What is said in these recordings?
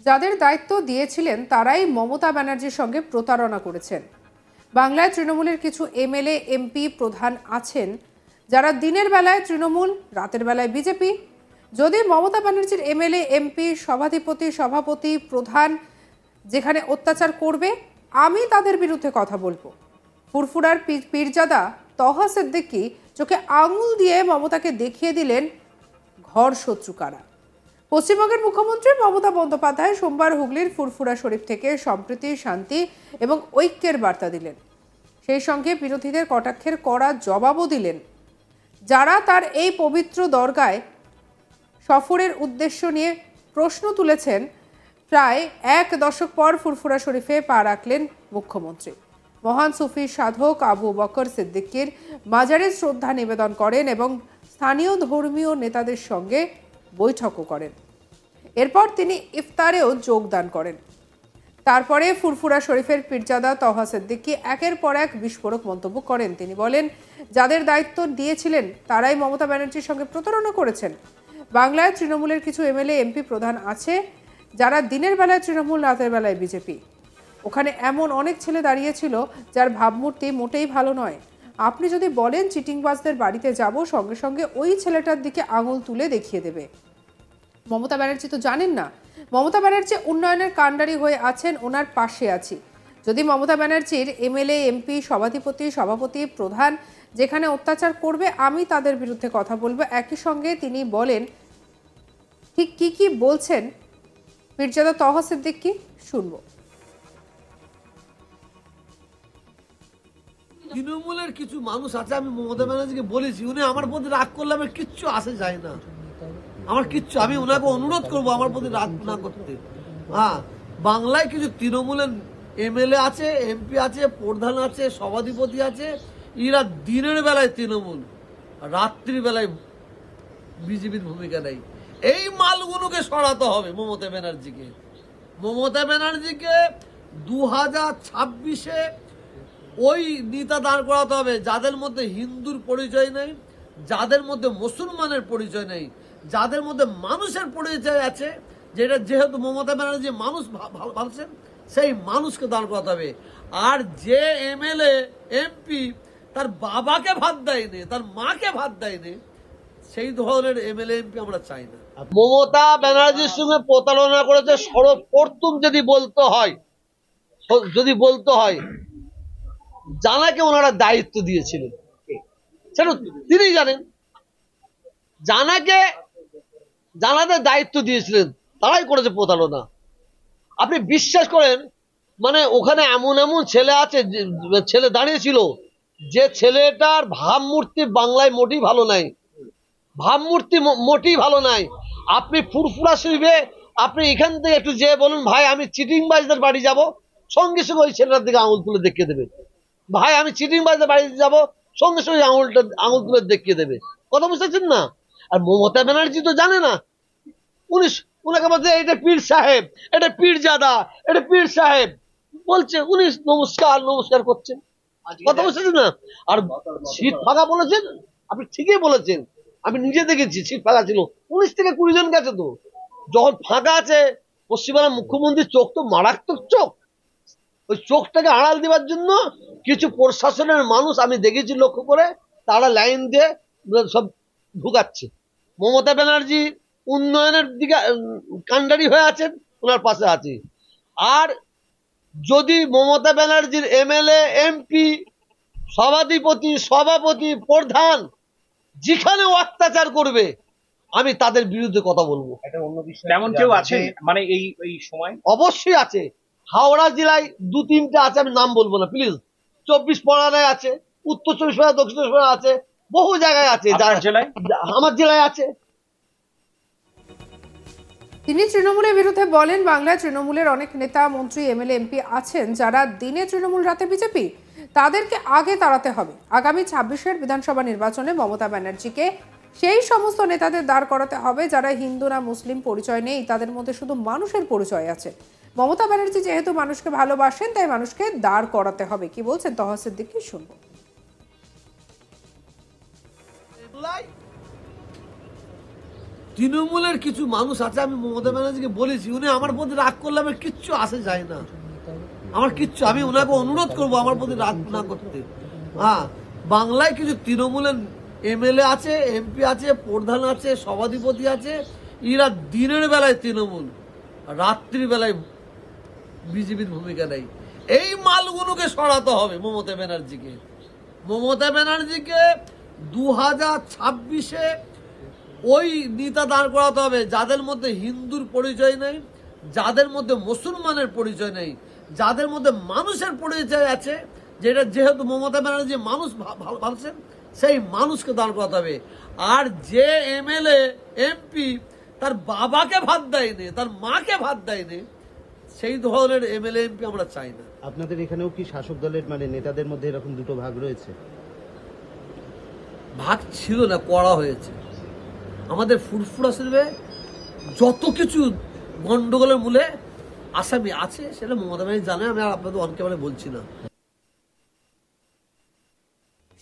যাদের দায়িত্ব দিয়েছিলেন তারাই মমতা ব্যানার্জির সঙ্গে প্রতারণা করেছেন। বাংলায় তৃণমূলের কিছু এমএলএ এমপি প্রধান আছেন যারা দিনের বেলায় তৃণমূল, রাতের বেলায় বিজেপি। যদি মমতা ব্যানার্জির এমএলএ এমপি সভাপতি প্রধান যেখানে অত্যাচার করবে আমি তাদের বিরুদ্ধে কথা বলবো। ফুরফুরার পীরজাদা তহা সিদ্দিকী চোখে আঙুল দিয়ে মমতাকে দেখিয়ে দিলেন ঘর শত্রু কারা। পশ্চিমবঙ্গের মুখ্যমন্ত্রী মমতা বন্দ্যোপাধ্যায় সোমবার হুগলির ফুরফুরা শরীফ থেকে সম্প্রীতি, শান্তি এবং ঐক্যের বার্তা দিলেন। সেই সঙ্গে বিরোধীদের কটাক্ষের কড়া জবাবও দিলেন। যারা তার এই পবিত্র দরগায় সফরের উদ্দেশ্য নিয়ে প্রশ্ন তুলেছেন, প্রায় এক দশক পর ফুরফুরা শরীফে পা রাখলেন মুখ্যমন্ত্রী। মহান সুফি সাধক আবু বকর সিদ্দিকীর মাজারে শ্রদ্ধা নিবেদন করেন এবং স্থানীয় ধর্মীয় নেতাদের সঙ্গে বৈঠকও করেন। এরপর তিনি ইফতারেও যোগদান করেন। তারপরে ফুরফুরা শরীফের পীরজাদা তহা সিদ্দিকী একের পর এক বিস্ফোরক মন্তব্য করেন। তিনি বলেন, যাদের দায়িত্ব দিয়েছিলেন তারাই মমতা ব্যানার্জির সঙ্গে প্রতারণা করেছেন। বাংলায় তৃণমূলের কিছু এমএলএ এমপি প্রধান আছে যারা দিনের বেলায় তৃণমূল, রাতের বেলায় বিজেপি। ওখানে এমন অনেক ছেলে দাঁড়িয়েছিল যার ভাবমূর্তি মোটেই ভালো নয়। আপনি যদি বলেন চিটিংবাজদের বাড়িতে যাব, সঙ্গে সঙ্গে ওই ছেলেটার দিকে আঙুল তুলে দেখিয়ে দেবে। মমতা ব্যানার্জি তো জানেন না, মমতা ব্যানার্জি উন্নয়নের কাণ্ডারি হয়ে আছেন, ওনার পাশে আছি। যদি মমতা ব্যানার্জির এমএলএ এমপি সভাপতি প্রধান যেখানে অত্যাচার করবে আমি তাদের বিরুদ্ধে কথা বলবো। একই সঙ্গে তিনি বলেন ঠিক কি বলছেন পীরজাদা তহা সিদ্দিকী, শুনবো। তৃণমূলের কিছু মানুষ আছে, আমি মমতা ব্যানার্জিকে বলেছি, উনি আমার প্রতি রাগ করলে আমার কিচ্ছু আসে যায় না, আমার কিচ্ছু, আমি ওনাকে অনুরোধ করবো আমার প্রতি রাগ না করতে। হ্যাঁ, বাংলায় কিছু তৃণমূলের এমএলএ আছে, এমপি আছে, প্রধান আছে, সভাধিপতি আছে, এরা দিনের বেলায় তৃণমূল, রাত্রির বেলায় বিজেপির ভূমিকা নেই। এই মালগুলোকে সরাতে হবে মমতা ব্যানার্জিকে। মমতা ব্যানার্জিকে 2026-এ ওই নেতা দাঁড় করাতে হবে যাদের মধ্যে হিন্দুর পরিচয় নেই, যাদের মধ্যে মুসলমানের পরিচয় নেই, যাদের মধ্যে মানুষের পরিচয় আছে, যেটা যেহেতু মমতা ব্যানার্জি মানুষ ভাবছেন, সেই মানুষকে দাঁড় করাতে হবে। আর যে এমএলএ এমপি তার বাবাকে ভাত দেয়নি, তার মাকে ভাত দেয়নি, সেই ধরনের এমএলএ এমপি আমরা চাই না। মমতা ব্যানার্জির সঙ্গে প্রতারণা করেছে সর্বপ্রথম যদি বলতে হয় জানাকে ওনারা দায়িত্ব দিয়েছিলেন, সেটা তিনি জানেন। জানাদের দায়িত্ব দিয়েছিলেন, তারাই করেছে প্রতারণা। আপনি বিশ্বাস করেন, মানে ওখানে এমন ছেলে আছে, ছেলে দাঁড়িয়েছিল, যে ছেলেটার ভাবমূর্তি বাংলায় মোটেই ভালো নাই, ভাবমূর্তি মোটেই ভালো নাই। আপনি ফুরফুরা শরীফে আপনি এখান থেকে একটু যে বলুন, ভাই আমি চিটিংবাজদের বাড়ি যাব, সঙ্গে সঙ্গে ওই ছেলেটার দিকে আঙুল তুলে দেখিয়ে দেবে। ভাই আমি চিটিংবাজদের বাড়িতে যাব, সঙ্গে সঙ্গে আঙুল তুলে দেখিয়ে দেবে। কথা বুঝতেছেন না? আর মমতা ব্যানার্জি তো জানে না, উনাকে বলছে এটা পীর সাহেব, এটা পীরজাদা, এটা পীর সাহেব বলছে, উনি নমস্কার করছেন। কথা বুঝতেছেন না? আর সিট ফাঁকা বলেছেন, আপনি ঠিকই বলেছেন, আমি নিজে দেখেছি সিট ফাঁকা ছিল, 19 থেকে 20 জন গেছে। তো যখন ফাঁকা আছে, পশ্চিমবাংলার মুখ্যমন্ত্রীর চোখ তো মারাত্মক চোখ, ওই চোখটাকে আড়াল দেওয়ার জন্য কিছু প্রশাসনের মানুষ আমি দেখেছি লক্ষ্য করে, তারা লাইন দিয়ে সব ঢুকাচ্ছে। মমতা ব্যানার্জি উন্নয়নের দিকে কাণ্ডারি হয়ে আছেন, ওনার পাশে আছে। আর যদি মমতা ব্যানার্জির এমএলএ এমপি সভাপতি প্রধান যেখানে অত্যাচার করবে আমি তাদের বিরুদ্ধে কথা বলবো। তেমন কেউ আছে মানে এই সময়? অবশ্যই আছে। হাওড়া জেলায় 2-3টা আছে, আমি নাম বলবো না প্লিজ। 24 পরগনায় আছে, উত্তর 24 পরগনা, দক্ষিণ 24 পরগনা আছে, বহু জায়গায় আছে। আমার জেলায় আছে। তিনি তৃণমূলের বিরুদ্ধে বলেন, বাংলায় তৃণমূলের অনেক নেতা, মন্ত্রী, এমএলএ, এমপি আছেন যারা দিনে তৃণমূল, রাতে বিজেপি। তাদেরকে আগে তাড়াতে হবে। আগামী 26-এর বিধানসভা নির্বাচনে মমতা ব্যানার্জিকে সেই সমস্ত নেতাদের দাঁড় করাতে হবে যারা হিন্দু না মুসলিম পরিচয় নেই, তাদের মধ্যে শুধু মানুষের পরিচয় আছে। মমতা ব্যানার্জি যেহেতু মানুষকে ভালোবাসেন, তাই মানুষকে দাঁড় করাতে হবে। কি বলছেন তহা সিদ্দিকী, শুনবো। তৃণমূলের কিছু মানুষ আছে, আমি মমতা ব্যানার্জিকে বলেছি, উনি আমার প্রতি রাগ করলে আমার কিচ্ছু আসে যায় না, আমার কিচ্ছু, আমি ওনাকে অনুরোধ করবো আমার প্রতি রাগ না করতে। হ্যাঁ, বাংলায় কিছু তৃণমূলের এমএলএ আছে, এমপি আছে, প্রধান আছে, সভাধিপতি আছে, এরা দিনের বেলায় তৃণমূল, রাত্রির বেলায় বিজেপির ভূমিকা নেই। এই মালগুলোকে সরাতে হবে মমতা ব্যানার্জিকে। মমতা ব্যানার্জিকে 2026-এ ওই নেতা দাঁড় করাতে হবে যাদের মধ্যে হিন্দুর পরিচয় নেই, যাদের মধ্যে মুসলমানের পরিচয় নেই, যাদের মধ্যে মানুষের পরিচয় আছে, যেটা যেহেতু মমতা ব্যানার্জি মানুষ ভাবছেন, সেই মানুষকে দাঁড় করাতে হবে। আর যে এমএলএ এমপি তার বাবাকে ভাত দেয়নি, তার মাকে ভাত দেয়নি, সেই ধরনের এমএলএ এমপি আমরা চাই না। আপনাদের এখানেও কি শাসক দলের মানে নেতাদের মধ্যে এরকম দুটো ভাগ রয়েছে? ভাগ ছিল না, করা হয়েছে। আমাদের ফুরফুরা শরীফে যত কিছু গন্ডগোলের মূলে আসামি আছে সেটা মমতা ব্যানার্জি জানে, আমি আর আপনাদের অন ক্যামেরায় বলছি না।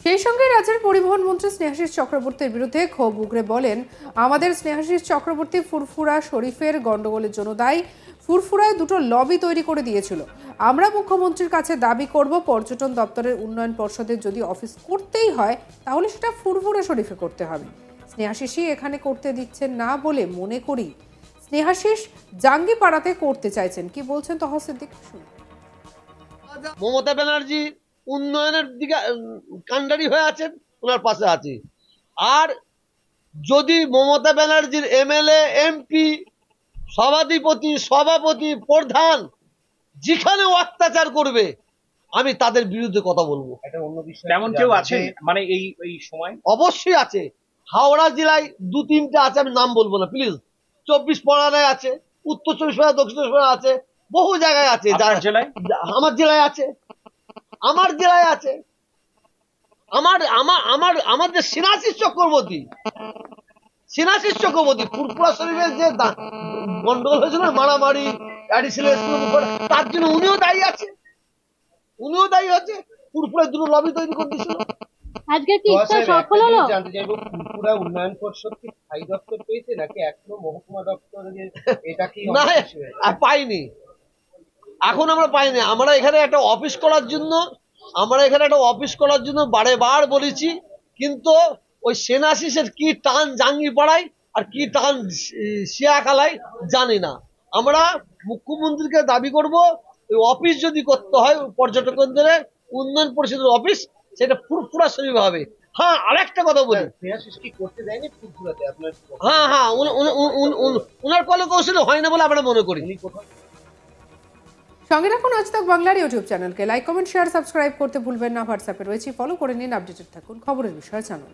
সেই সঙ্গে রাজ্যের পরিবহন মন্ত্রী স্নেহাশিস চক্রবর্তীর বিরুদ্ধে ক্ষোভ উগরে বলেন, আমাদের স্নেহাশিস চক্রবর্তী ফুরফুরা শরীফের গন্ডগোলের জন্য দায়ী। ফুরফুরায় দুটো লবি তৈরি করে দিয়েছিল। আমরা মুখ্যমন্ত্রীর কাছে দাবি করব, পর্যটন দপ্তরের উন্নয়ন পর্ষদের যদি অফিস করতেই হয় তাহলে সেটা ফুরফুরা শরীফে করতে হবে। স্নেহাশিসই এখানে করতে দিচ্ছেন না বলে মনে করি। স্নেহাশিস জাঙ্গিপাড়াতে করতে চাইছেন, কি বলছেন তহা সিদ্দিক? মমতা ব্যানার্জি উন্নয়নের দিকে কান্ডারি হয়ে আছেন, ওনার পাশে আছে। আর যদি মমতা ব্যানার্জির এমএলএ এমপি সভাধিপতি সভাপতি প্রধান যেখানে অত্যাচার করবে আমি তাদের বিরুদ্ধে কথা বলবো। এটা অন্য বিষয়। তেমন কেউ আছে মানে এই সময়? অবশ্যই আছে। হাওড়া জেলায় 2-3টা আছে, আমি নাম বলবো না প্লিজ। 24 পরগনায় আছে, উত্তর 24 পরগনা, দক্ষিণ 24 পরগনা আছে, বহু জায়গায় আছে। জেলায় আমার জেলায় আছে, আমার জেলায় আছে। আমাদের স্নেহাশিস চক্রবর্তী ফুরফুরা শরীফের যে গন্ডগোল হয়েছিল, মারামারি, তার জন্য উনিও দায়ী আছে, উনিও দায়ী হচ্ছে। ফুরফুরায় দুটো লবি তৈরি করে দিয়েছিল। আজকে কি ইচ্ছা সফল হলো? জানতে চাইবো, ফুরফুরা উন্নয়ন পর্ষদ কি স্থায়ী দপ্তর পেয়েছে নাকি এখনো মহকুমা দপ্তর? এটা কি না, পাইনি, এখন আমরা পাইনি। আমরা এখানে একটা অফিস করার জন্য বারেবার বলেছি, কিন্তু ওই স্নেহাশিসের কি টান জাঙ্গিপাড়ায় আর কি টান শিয়াখালায় জানি না। আমরা মুখ্যমন্ত্রীকে দাবি করব, ওই অফিস যদি করতে হয় পর্যটন কেন্দ্রের উন্নয়ন পরিষদের অফিস, সেটা ফুরফুরা শরীফ হবে। হ্যাঁ, আরেকটা কথা বলি, স্নেহাশিস কি করতে দেয়নি ফুরফুরাতে আপনার? হ্যাঁ, উনার কলে কৌশলে হয় না বলে আমরা মনে করি। সঙ্গে রাখুন আজ তাক বাংলার ইউটিউব চ্যানেলকে। লাইক, কমেন্ট, শেয়ার, সাবস্ক্রাইব করতে ভুলবেন না। হোয়াটসঅ্যাপে রয়েছে, ফলো করে নিন, আপডেটেড থাকুন খবরের বিষয়ে জানুন।